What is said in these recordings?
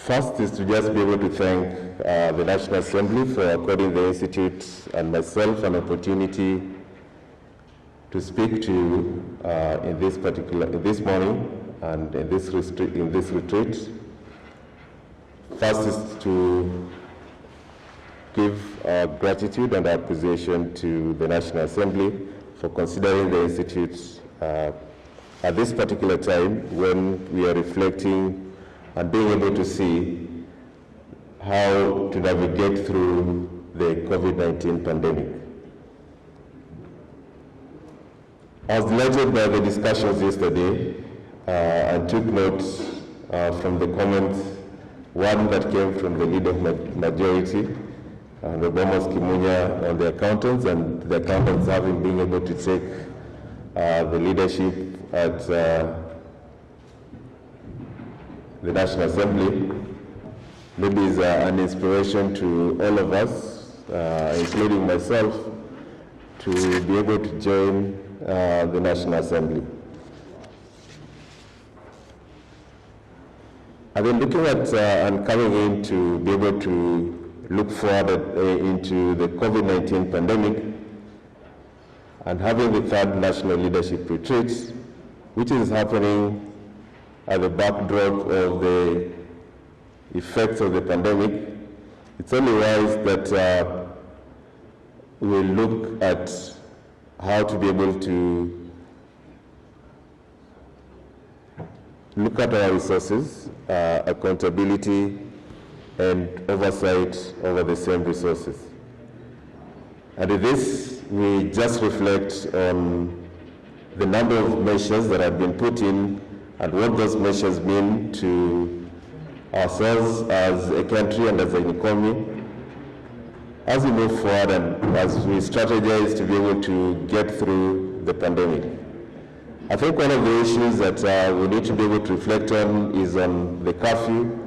First is to just be able to thank the National Assembly for according the Institute and myself an opportunity to speak to you in this morning and in this retreat. First is to give our gratitude and appreciation to the National Assembly for considering the Institute at this particular time when we are reflecting and being able to see how to navigate through the COVID-19 pandemic. I was delighted by the discussions yesterday and took notes from the comments, one that came from the leader of majority, the Bomas Kimunya on the accountants, and the accountants having been able to take the leadership at the National Assembly, maybe is an inspiration to all of us, including myself, to be able to join the National Assembly. I've been looking at and coming in to be able to look forward into the COVID-19 pandemic and having the third National Leadership Retreat, which is happening at the backdrop of the effects of the pandemic. It's only wise that we look at how to be able to look at our resources, accountability, and oversight over the same resources. And in this, we just reflect on the number of measures that have been put in and what those measures mean to ourselves as a country and as an economy as we move forward and as we strategize to be able to get through the pandemic. I think one of the issues that we need to be able to reflect on is on the curfew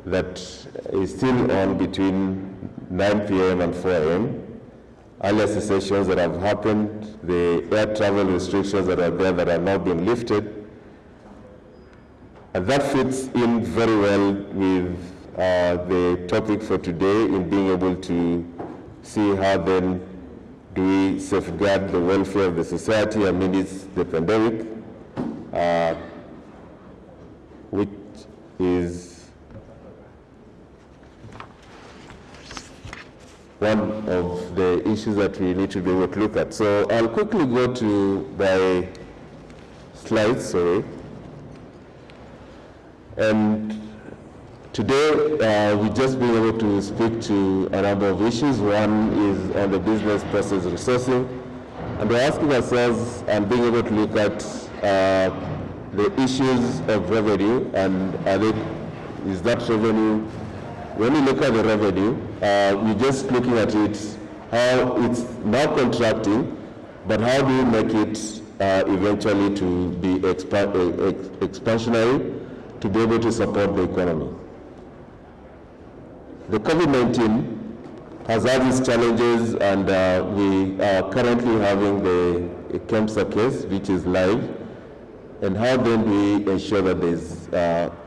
that is still on between 9 p.m. and 4 a.m. Earlier cessations that have happened, the air travel restrictions that are there that are now being lifted. And that fits in very well with the topic for today in being able to see how then do we safeguard the welfare of the society amidst the pandemic, which is one of the issues that we need to be able to look at. So I'll quickly go to my slides, sorry. And today, we just been able to speak to a number of issues. One is on the business process resourcing. And we're asking ourselves and being able to look at the issues of revenue and is that revenue, when you look at the revenue, we're just looking at it, how it's now contracting, but how do you make it eventually to be expansionary, to be able to support the economy. The COVID-19 has had its challenges, and we are currently having the KEMSA case, which is live. And how then do we ensure that there's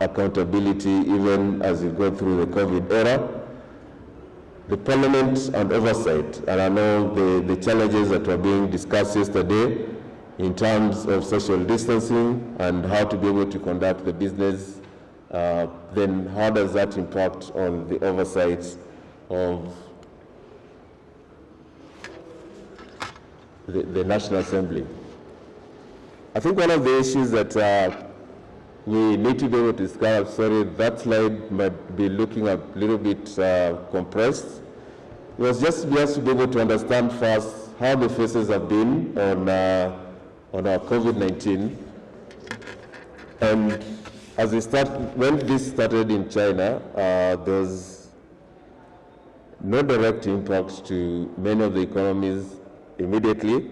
accountability even as we go through the COVID era? The Parliament and oversight, and I know the challenges that were being discussed yesterday in terms of social distancing and how to be able to conduct the business, then how does that impact on the oversight of the National Assembly? I think one of the issues that we need to be able to discuss, sorry, that slide might be looking a little bit compressed. It was just to be able to understand first how the phases have been on our COVID-19. And as we when this started in China, there was no direct impact to many of the economies immediately.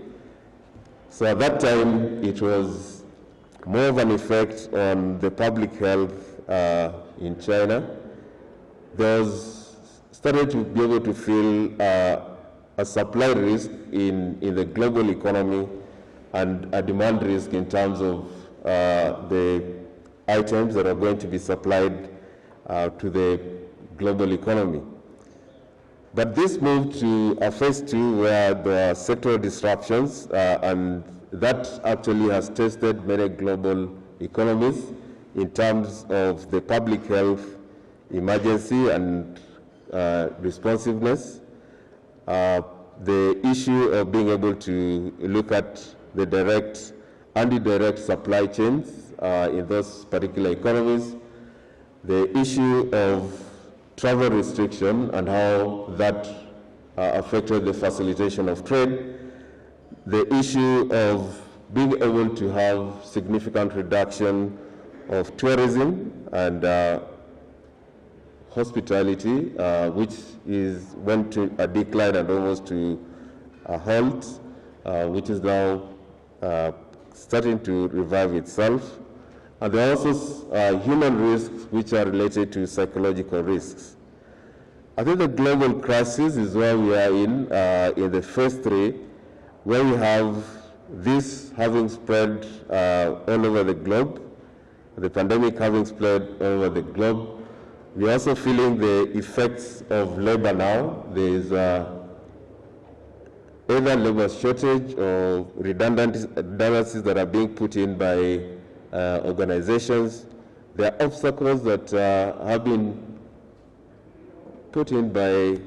So at that time, it was more of an effect on the public health in China. There was started to be able to feel a supply risk in the global economy and a demand risk in terms of the items that are going to be supplied to the global economy. But this moved to a phase 2 where there are sectoral disruptions, and that actually has tested many global economies in terms of the public health emergency and responsiveness. The issue of being able to look at the direct and indirect supply chains in those particular economies, the issue of travel restriction and how that affected the facilitation of trade, the issue of being able to have significant reduction of tourism and hospitality, which went to a decline and almost to a halt, which is now starting to revive itself. And there are also human risks which are related to psychological risks. I think the global crisis is where we are in the phase 3, where we have this having spread all over the globe, the pandemic having spread all over the globe. We're also feeling the effects of labor now. There is either labor shortage or redundancies that are being put in by organizations. There are obstacles that have been put in by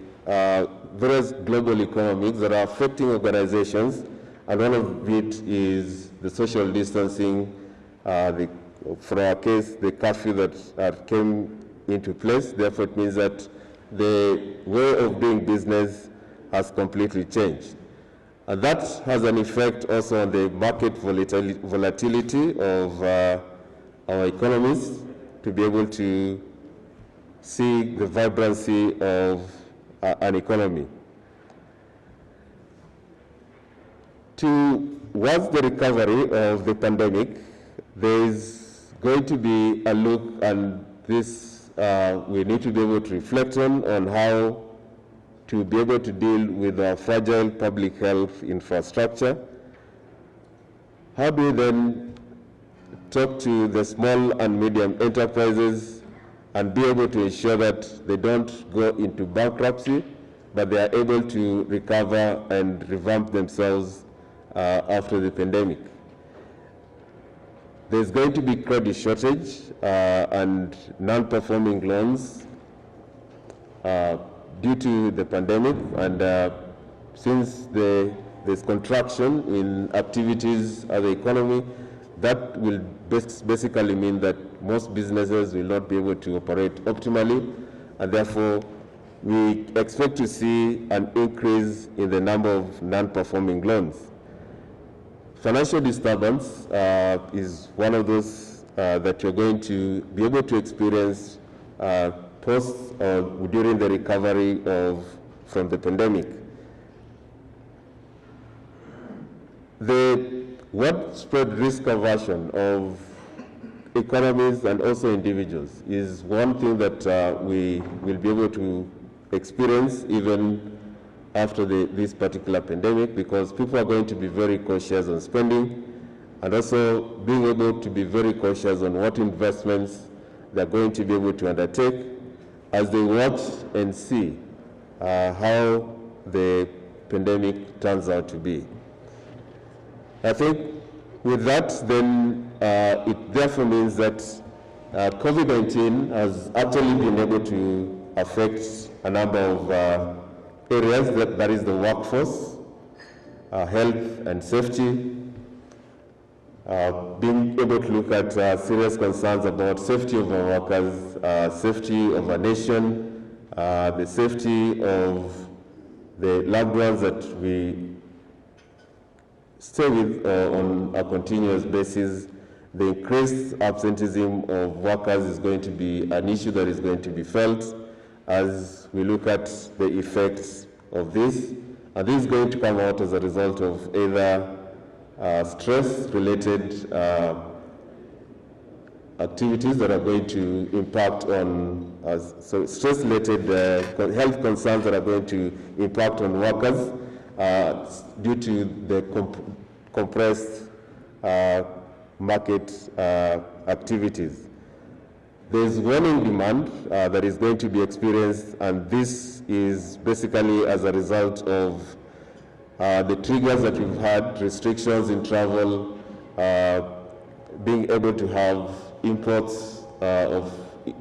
various global economics that are affecting organizations, and one of it is the social distancing, for our case, the curfew that came into place. Therefore, it means that the way of doing business has completely changed. And that has an effect also on the market volatility of our economies, to be able to see the vibrancy of an economy. Towards the recovery of the pandemic, there is going to be a look, and this we need to be able to reflect on how to be able to deal with our fragile public health infrastructure. How do we then talk to the small and medium enterprises and be able to ensure that they don't go into bankruptcy, but they are able to recover and revamp themselves after the pandemic? There's going to be credit shortage and non-performing loans due to the pandemic, and since there's contraction in activities of the economy, that will basically mean that most businesses will not be able to operate optimally, and therefore we expect to see an increase in the number of non-performing loans. Financial disturbance is one of those that you're going to be able to experience post or during the recovery from the pandemic. The widespread risk aversion of economies and also individuals is one thing that we will be able to experience even after this particular pandemic, because people are going to be very cautious on spending, and also being able to be very cautious on what investments they're going to be able to undertake as they watch and see how the pandemic turns out to be. I think with that, then it therefore means that COVID-19 has actually been able to affect a number of areas, that is the workforce, health and safety, being able to look at serious concerns about safety of our workers, safety of our nation, the safety of the loved ones that we stay with on a continuous basis. The increased absenteeism of workers is going to be an issue that is going to be felt as we look at the effects of this. And this is going to come out as a result of either stress-related activities that are going to impact on, so stress-related health concerns that are going to impact on workers due to the compressed market activities. There's warning demand that is going to be experienced, and this is basically as a result of the triggers that we've had, restrictions in travel, being able to have imports of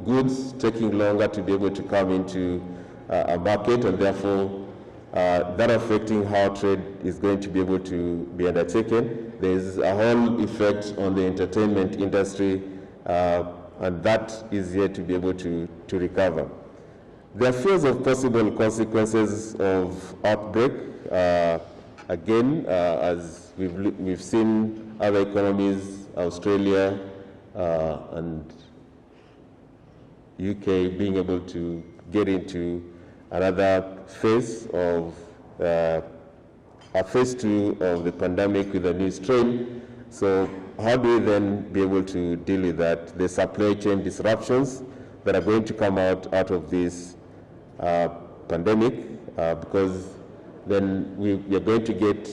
goods taking longer to be able to come into a market, and therefore that affecting how trade is going to be able to be undertaken. There's a whole effect on the entertainment industry, and that is yet to be able to recover. There are fears of possible consequences of outbreak. Again, as we've seen other economies, Australia and UK being able to get into another phase of a phase 2 of the pandemic with a new strain. So how do we then be able to deal with that? The supply chain disruptions that are going to come out of this pandemic, because then we are going to get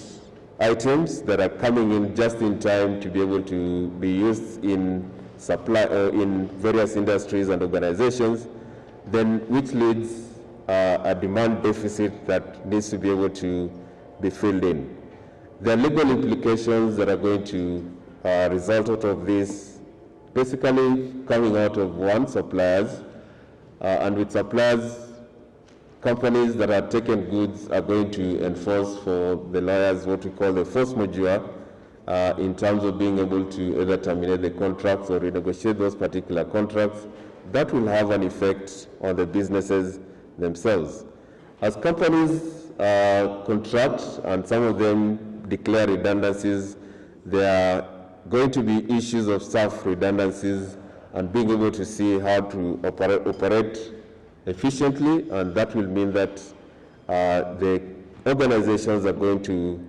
items that are coming in just in time to be able to be used in supply or in various industries and organizations, then which leads a demand deficit that needs to be able to be filled in. There are legal implications that are going to result out of this, basically coming out of one, suppliers, and with suppliers, companies that are taking goods are going to enforce for the lawyers what we call the force majeure in terms of being able to either terminate the contracts or renegotiate those particular contracts. That will have an effect on the businesses themselves. As companies contract and some of them declare redundancies, there are going to be issues of staff redundancies and being able to see how to operate efficiently, and that will mean that the organizations are going to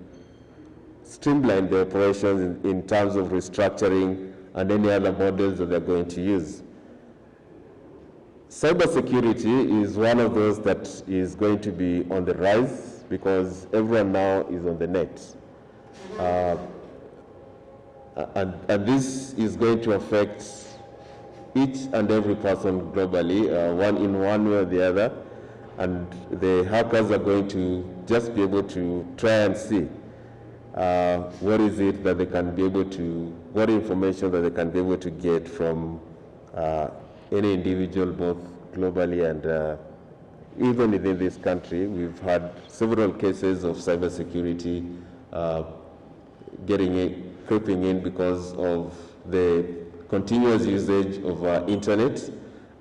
streamline their operations in terms of restructuring and any other models that they're going to use. Cybersecurity is one of those that is going to be on the rise because everyone now is on the net. And this is going to affect each and every person globally, one way or the other, and the hackers are going to just be able to try and see what is it that they can be able to, what information that they can be able to get from any individual, both globally and even within this country. We've had several cases of cybersecurity creeping in because of the continuous usage of internet,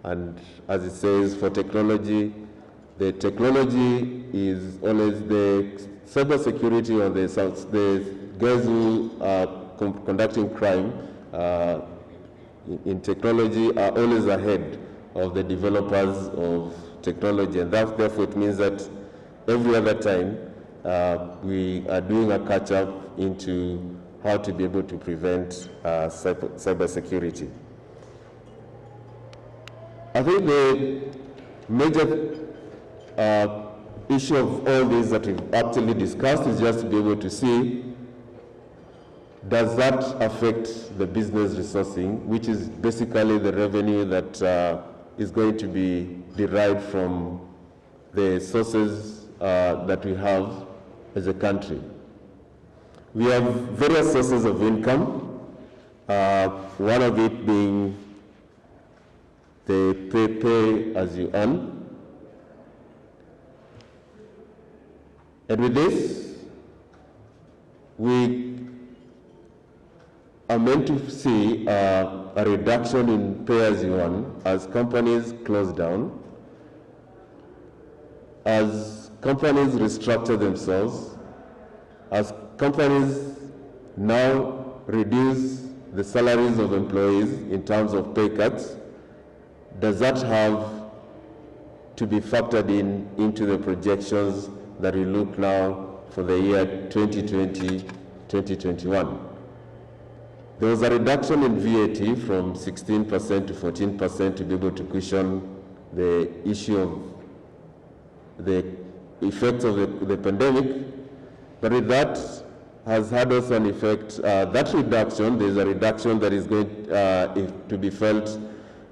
and as it says, for technology, the technology is always the cybersecurity, or the guys who are conducting crime in technology are always ahead of the developers of technology, and that therefore it means that every other time we are doing a catch-up into how to be able to prevent cybersecurity. I think the major issue of all this that we've actually discussed is just to be able to see, does that affect the business resourcing, which is basically the revenue that is going to be derived from the sources that we have as a country. We have various sources of income, one of it being the pay as you earn. And with this, we are meant to see a reduction in pay as you earn as companies close down, as companies restructure themselves, as companies now reduce the salaries of employees in terms of pay cuts. Does that have to be factored into the projections that we look now for the year 2020, 2021? There was a reduction in VAT from 16% to 14% to be able to cushion the issue of the effects of the pandemic. But with that has had also an effect. That reduction, there's a reduction that is going to be felt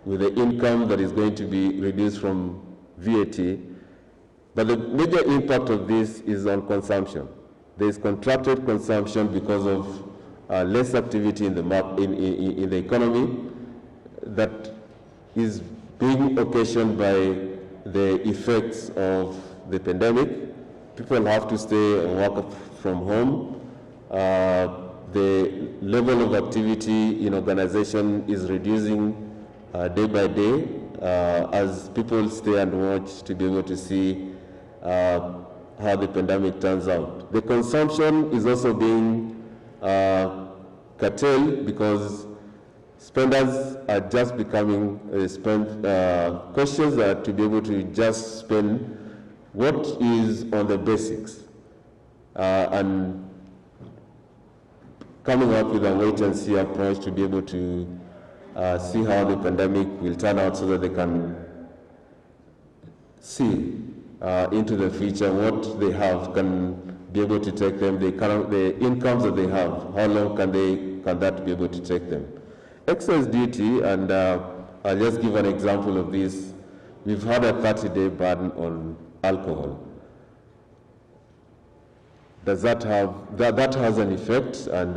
with the income that is going to be reduced from VAT. But the major impact of this is on consumption. There is contracted consumption because of less activity in the economy that is being occasioned by the effects of the pandemic. People have to stay and work from home. The level of activity in organization is reducing day by day as people stay and watch to be able to see how the pandemic turns out. The consumption is also being curtailed because spenders are just becoming cautious to be able to just spend what is on the basics and coming up with a wait-and-see approach to be able to see how the pandemic will turn out so that they can see into the future what they have can be able to take them, the incomes that they have, how long can that be able to take them. Excess duty, and I'll just give an example of this. We've had a 30-day ban on alcohol. Does that have, that has an effect, and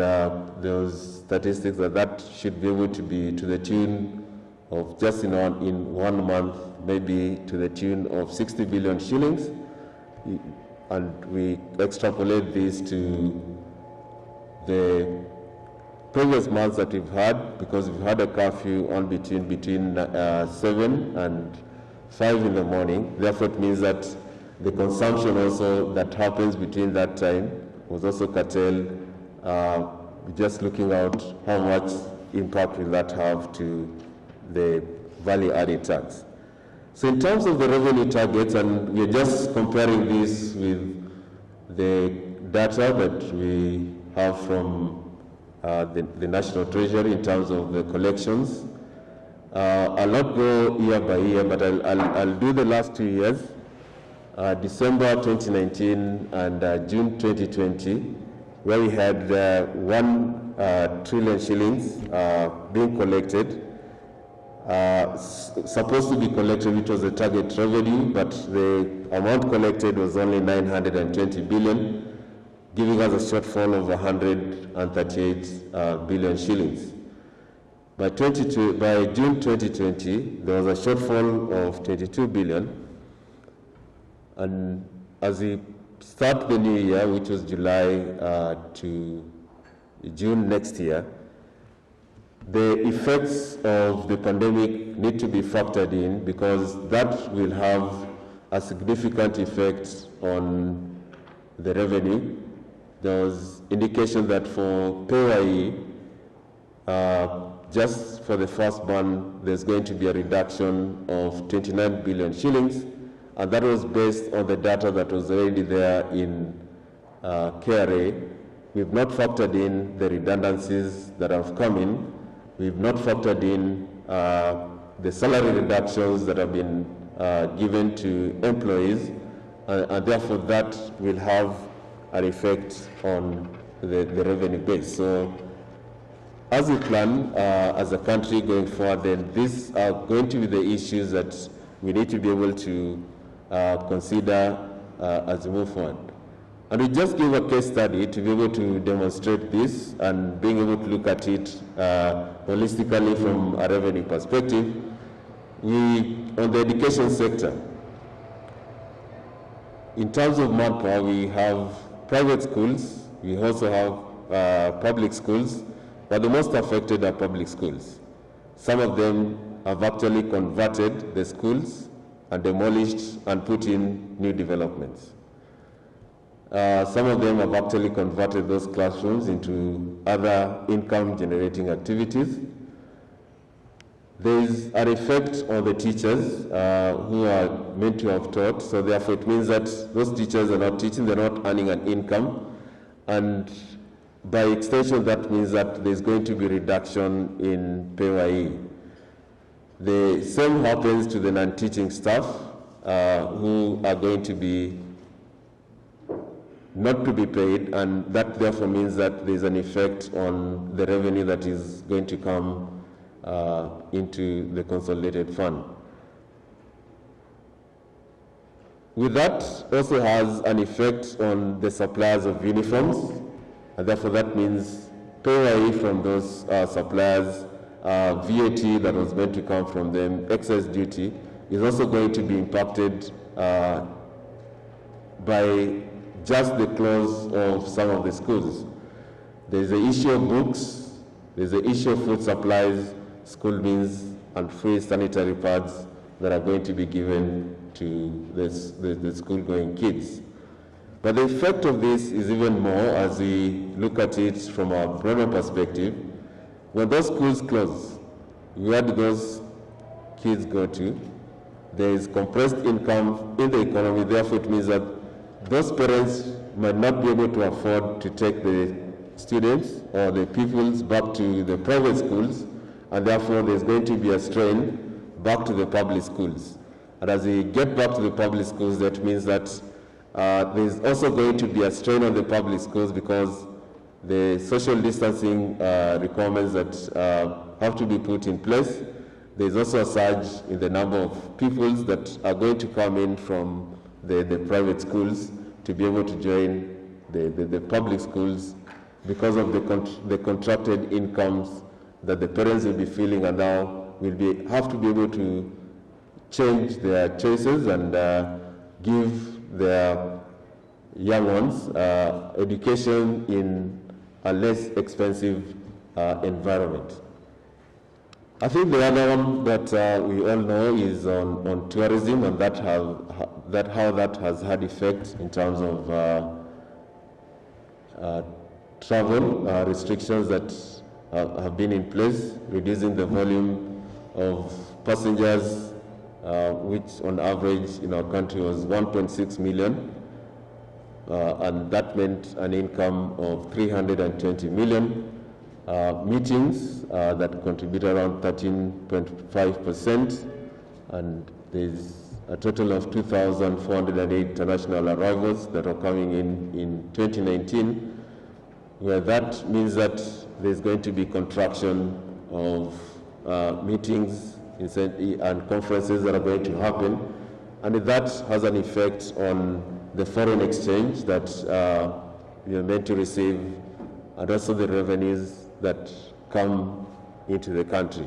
those statistics that should be able to be to the tune of just in 1 month, maybe to the tune of 60 billion shillings, and we extrapolate this to the previous months that we've had, because we've had a curfew on between 7 and 5 in the morning. Therefore, it means that the consumption also that happens between that time was also curtailed. Just looking out how much impact will that have to the value-added tax. So in terms of the revenue targets, and we're just comparing this with the data that we have from the National Treasury in terms of the collections. I'll not go year by year, but I'll do the last 2 years, December 2019 and June 2020, where we had 1 trillion shillings being collected, supposed to be collected, which was the target revenue, but the amount collected was only 920 billion, giving us a shortfall of 138 billion shillings. By June 2020, there was a shortfall of 22 billion. And as we start the new year, which was July to June next year, the effects of the pandemic need to be factored in, because that will have a significant effect on the revenue. There was indication that for PAYE, just for the first month, there's going to be a reduction of 29 billion shillings, and that was based on the data that was already there in KRA. We've not factored in the redundancies that have come in. We've not factored in the salary reductions that have been given to employees, and therefore that will have an effect on the revenue base. So as we plan as a country going forward, then these are going to be the issues that we need to be able to consider as we move forward. And we just give a case study to be able to demonstrate this and being able to look at it holistically from a revenue perspective. On the education sector, in terms of manpower, we have private schools, we also have public schools, but the most affected are public schools. Some of them have actually converted the schools and demolished and put in new developments. Some of them have actually converted those classrooms into other income-generating activities. There is an effect on the teachers who are meant to have taught, so therefore it means that those teachers are not teaching, they're not earning an income, and by extension that means that there's going to be reduction in PAYE. The same happens to the non-teaching staff who are going to be not to be paid, and that therefore means that there's an effect on the revenue that is going to come into the consolidated fund. With that, also has an effect on the suppliers of uniforms, and therefore that means pay away from those suppliers, VAT that was meant to come from them, excess duty, is also going to be impacted by just the close of some of the schools. There's the issue of books, there's the issue of food supplies, school meals, and free sanitary pads that are going to be given to the school-going kids. But the effect of this is even more as we look at it from a broader perspective. When those schools close, where do those kids go to? There is compressed income in the economy, therefore it means that those parents might not be able to afford to take the students or the pupils back to the private schools, and therefore there's going to be a strain back to the public schools. And as we get back to the public schools, that means that there's also going to be a strain on the public schools because the social distancing requirements that have to be put in place. There's also a surge in the number of pupils that are going to come in from the private schools to be able to join the public schools because of the contracted incomes that the parents will be feeling, and now will have to be able to change their choices and give their young ones education in a less expensive environment. I think the other one that we all know is on tourism, and how that has had effect in terms of travel restrictions that have been in place, reducing the volume of passengers, which on average in our country was 1.6 million, and that meant an income of 320 million. Meetings that contribute around 13.5%, and there's a total of 2,408 international arrivals that are coming in 2019, where that means that there's going to be contraction of meetings and conferences that are going to happen, and that has an effect on the foreign exchange that we are meant to receive, and also the revenues that come into the country.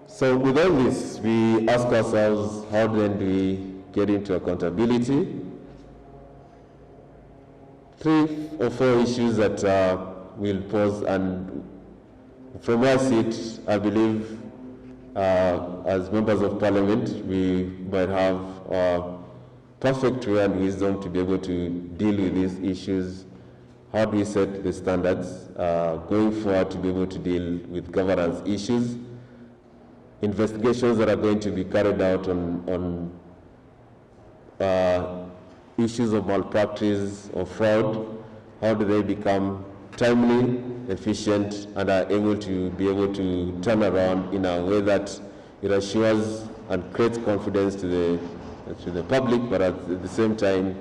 So with all this, we ask ourselves, how then do we get into accountability? 3 or 4 issues that we'll pose, and from where I sit, I believe as members of parliament, we might have perfect way and wisdom to be able to deal with these issues. How do we set the standards going forward to be able to deal with governance issues? Investigations that are going to be carried out on issues of malpractice or fraud, how do they become timely, efficient, and are able to turn around in a way that it assures and creates confidence to the public, but at the same time,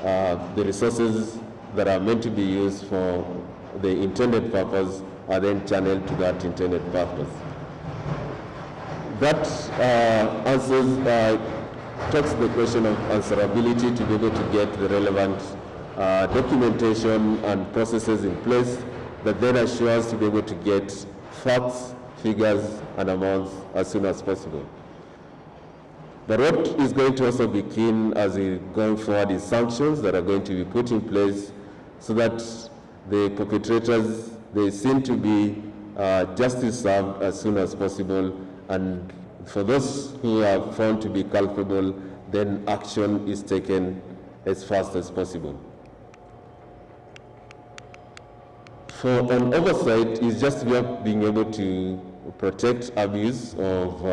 the resources that are meant to be used for the intended purpose are then channeled to that intended purpose. That talks to the question of answerability, to be able to get the relevant documentation and processes in place that then assures to be able to get facts, figures, and amounts as soon as possible. But what is going to also be keen as we going forward is sanctions that are going to be put in place so that the perpetrators, they seem to be justice served as soon as possible, and for those who are found to be culpable, then action is taken as fast as possible. For an oversight is just being able to protect abuse of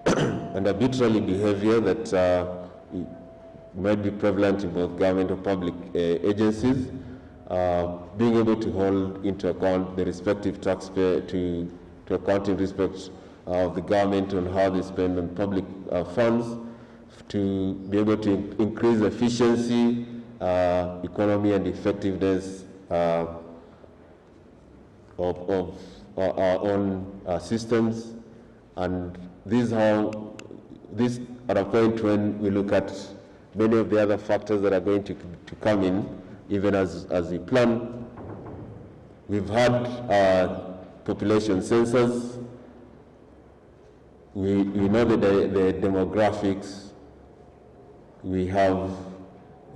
and arbitrary behavior that might be prevalent in both government or public agencies, being able to hold into account the respective taxpayer to account in respect of the government on how they spend on public funds, to be able to increase efficiency, economy, and effectiveness of our own systems, and these at a point when we look at many of the other factors that are going to come in, even as we plan. We've had population census. We know the demographics. We have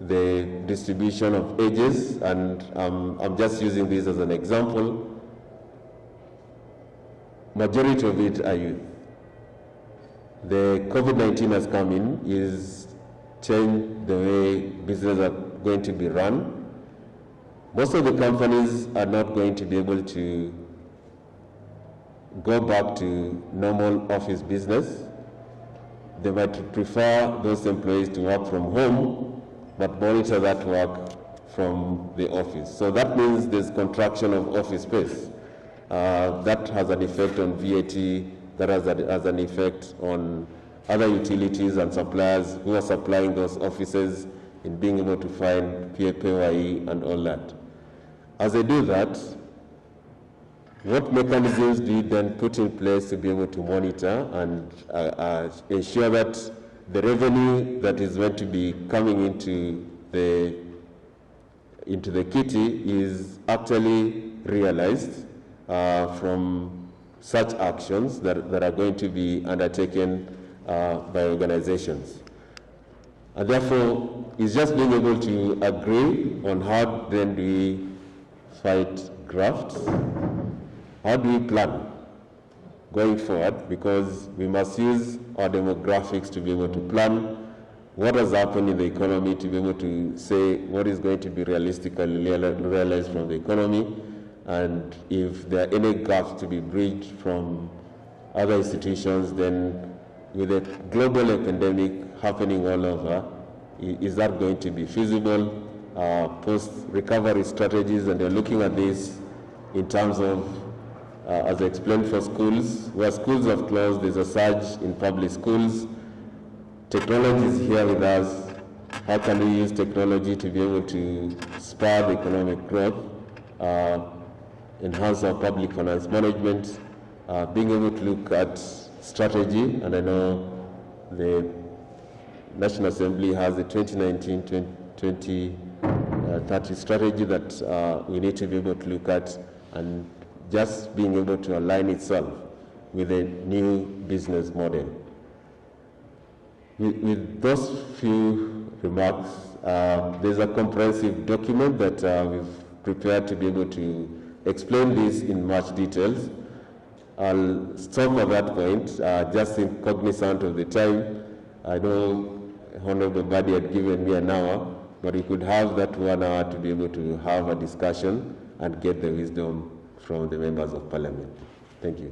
the distribution of ages, and I'm just using this as an example. Majority of it are youth. The COVID-19 has come in, is changed the way businesses are going to be run. Most of the companies are not going to be able to go back to normal office business. They might prefer those employees to work from home, but monitor that work from the office. So that means there's contraction of office space. That has an effect on VAT, that has an effect on other utilities and suppliers who are supplying those offices in being able to find PAYE and all that. As they do that, what mechanisms do you then put in place to be able to monitor and ensure that the revenue that is meant to be coming into the kitty is actually realized from such actions that are going to be undertaken by organizations? And therefore, it's just being able to agree on how then do we fight graft. How do we plan going forward? Because we must use our demographics to be able to plan what has happened in the economy, to be able to say what is going to be realistically realized from the economy, and if there are any gaps to be bridged from other institutions, then with a global pandemic happening all over, is that going to be feasible? Post-recovery strategies, and they're looking at this in terms of, as I explained, for schools, where schools have closed, there's a surge in public schools. Technology is here with us. How can we use technology to be able to spur the economic growth, enhance our public finance management, being able to look at strategy, and I know the National Assembly has a 2019-2030 strategy that we need to be able to look at, and just being able to align itself with a new business model. With those few remarks, there's a comprehensive document that we've prepared to be able to explain this in much details. I'll stop at that point, just in cognizant of the time. I know Honorable Badi had given me an hour, but we could have that 1 hour to be able to have a discussion and get the wisdom from the members of Parliament. Thank you.